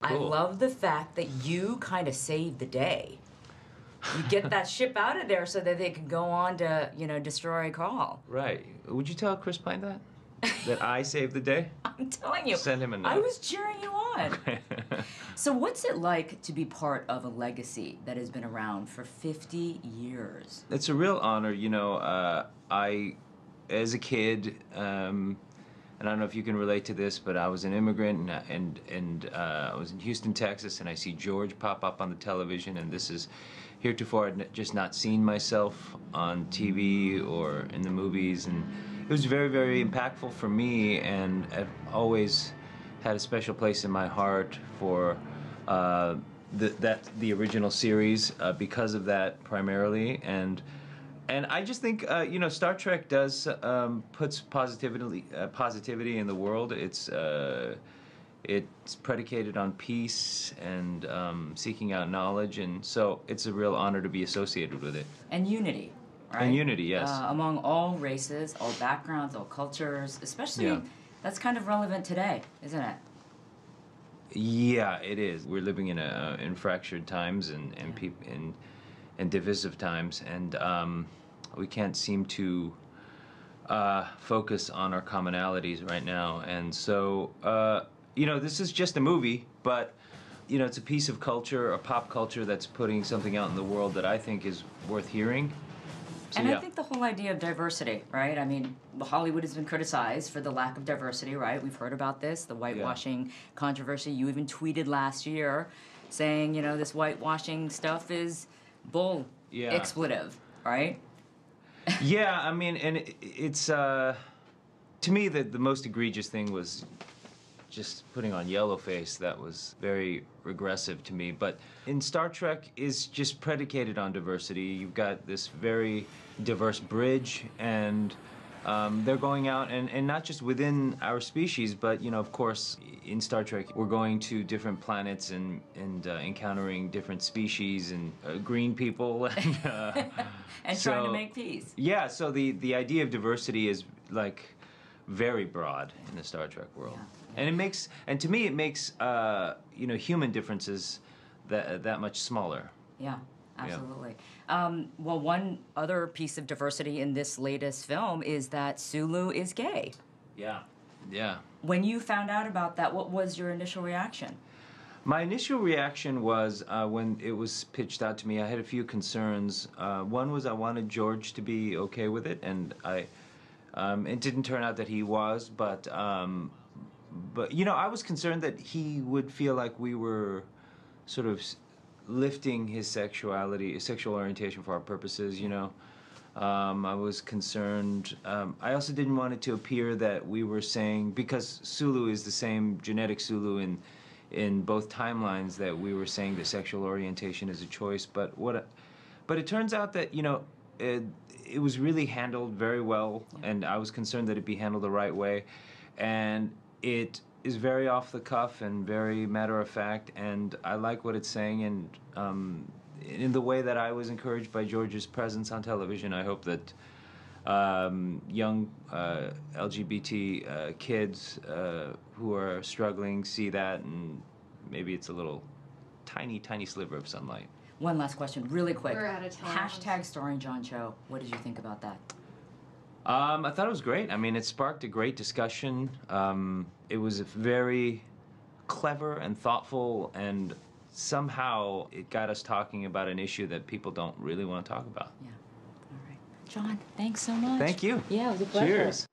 I love the fact that you kind of saved the day. You get that ship out of there so that they can go on to, you know, destroy Call. Right. Would you tell Chris Pine that? That I saved the day? I'm telling you. Send him a note. I was cheering you on. Okay. So what's it like to be part of a legacy that has been around for 50 years? It's a real honor. You know, I, as a kid, and I don't know if you can relate to this, but I was an immigrant, and I was in Houston, Texas, and I see George pop up on the television, and this is heretofore I'd just not seen myself on TV or in the movies, and it was very, very impactful for me, and I've always had a special place in my heart for the original series because of that primarily, and I just think you know, Star Trek does puts positivity in the world. It's predicated on peace and seeking out knowledge, and so it's a real honor to be associated with it. And unity, right? And unity, yes. Among all races, all backgrounds, all cultures, especially that's kind of relevant today, isn't it? Yeah, it is. We're living in fractured times and divisive times, and we can't seem to focus on our commonalities right now. And so, you know, this is just a movie, but you know, it's a piece of culture, a pop culture that's putting something out in the world that I think is worth hearing. So, and I think the whole idea of diversity, right? I mean, Hollywood has been criticized for the lack of diversity, right? We've heard about this, the whitewashing controversy. You even tweeted last year saying, you know, this whitewashing stuff is bull expletive, right? Yeah, I mean, and it's, to me, the most egregious thing was just putting on yellowface. That was very regressive to me. But in Star Trek is just predicated on diversity. You've got this very diverse bridge, and they're going out, and not just within our species, but, you know, of course, in Star Trek, we're going to different planets and encountering different species and green people. And so, trying to make peace. Yeah, so the idea of diversity is, like, very broad in the Star Trek world. Yeah. And it makes, and to me, it makes, you know, human differences that much smaller. Yeah. Absolutely. Yeah. Well, one other piece of diversity in this latest film is that Sulu is gay. Yeah. Yeah. When you found out about that, what was your initial reaction? My initial reaction was when it was pitched out to me, I had a few concerns. One was I wanted George to be okay with it, and it didn't turn out that he was, but you know, I was concerned that he would feel like we were sort of lifting his sexuality, sexual orientation for our purposes, you know. I was concerned. I also didn't want it to appear that we were saying, because Sulu is the same genetic Sulu in both timelines, that we were saying that sexual orientation is a choice. But it turns out that, you know, it was really handled very well, and I was concerned that it be handled the right way. And it is very off the cuff and very matter of fact, and I like what it's saying, and in the way that I was encouraged by George's presence on television, I hope that young LGBT kids who are struggling see that, and maybe it's a little tiny sliver of sunlight. One last question, really quick. We're out of time. Hashtag starring John Cho. What did you think about that? I thought it was great. I mean, it sparked a great discussion. It was very clever and thoughtful, and somehow it got us talking about an issue that people don't really want to talk about. Yeah. All right. John, thanks so much. Thank you. Yeah, it was a pleasure. Cheers.